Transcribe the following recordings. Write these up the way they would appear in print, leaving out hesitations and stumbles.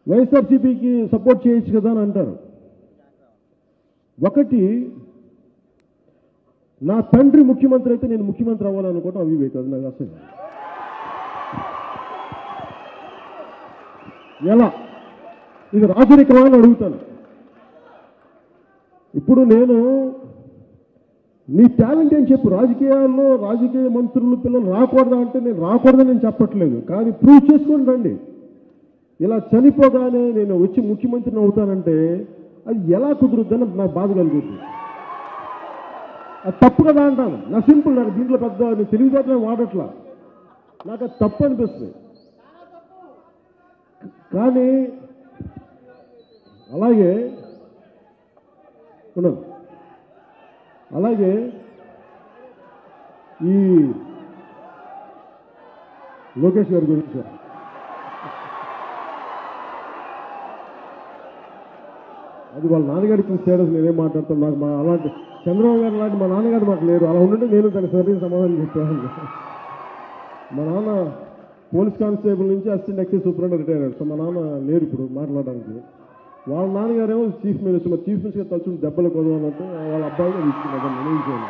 వైఎస్ఆర్సీపీకి సపోర్ట్ చేయొచ్చు కదా అని అంటారు. ఒకటి, నా తండ్రి ముఖ్యమంత్రి అయితే నేను ముఖ్యమంత్రి అవ్వాలనుకోవడం అవివేకం. నాకు అసలు ఎలా ఇది రాజరికమా అని అడుగుతాను. ఇప్పుడు నేను నీ టాలెంట్ ఏం చెప్పు. రాజకీయాల్లో రాజకీయ మంత్రులు పిల్లలు రాకూడదా అంటే నేను రాకూడదని నేను చెప్పట్లేదు, కానీ ప్రూవ్ చేసుకొని రండి. ఇలా చనిపోగానే నేను వచ్చి ముఖ్యమంత్రిని అవుతానంటే అది ఎలా కుదురుద్దని నాకు బాధ కలుగుతుంది. అది తప్పు కదా అంటాను. నా సింపుల్, నాకు దీంట్లో పెద్ద తెలివితేటలు వాడట్లా, నాకు అది తప్పు అనిపిస్తుంది. కానీ అలాగే ఉండదు. అలాగే ఈ లోకేష్ గారి గురించి అది వాళ్ళ నాన్నగారికి స్టేటస్ నేనేం మాట్లాడతాను. నాకు మా అలాంటి చంద్రబాబు గారు లాంటి మా నాన్నగారు మాకు లేరు. అలా ఉంటుంటే నేను దానికి సరైన సమాధానం చెప్పాను. మా నాన్న పోలీస్ కానిస్టేబుల్ నుంచి అసిస్టెంట్ ఎక్సైజ్ సూపరింటెండెంట్ రిటైర్ అయ్యారు. సో మా నాన్న లేరు ఇప్పుడు మాట్లాడడానికి. వాళ్ళ నాన్నగారేమో చీఫ్ మినిస్టర్. చీఫ్ మినిస్టర్ తలుచుకుని దెబ్బలు కొదవన్నట్టు వాళ్ళ అబ్బాయిగా నిర్ణయించాను.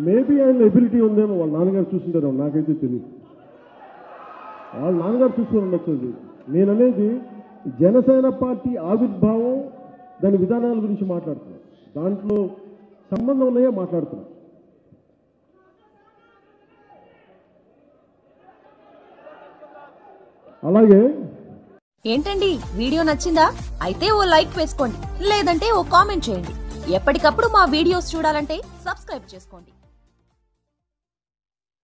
మేబీ ఆయన ఎబిలిటీ ఉందేమో, వాళ్ళ నాన్నగారు చూస్తుంటారేమో, నాకైతే తెలియదు. వాళ్ళ నాన్నగారు చూసుకొని ఉండొచ్చు. నేననేది జనసేన పార్టీ ఆవిర్భావం, దాని విధానాల గురించి మాట్లాడుతున్నాను. దాంట్లో సంబంధం ఉన్నాయో మాట్లాడుతున్నాను. అలాగే ఏంటండి, వీడియో నచ్చిందా? అయితే ఓ లైక్ వేసుకోండి, లేదంటే ఓ కామెంట్ చేయండి. ఎప్పటికప్పుడు మా వీడియోస్ చూడాలంటే సబ్స్క్రైబ్ చేసుకోండి.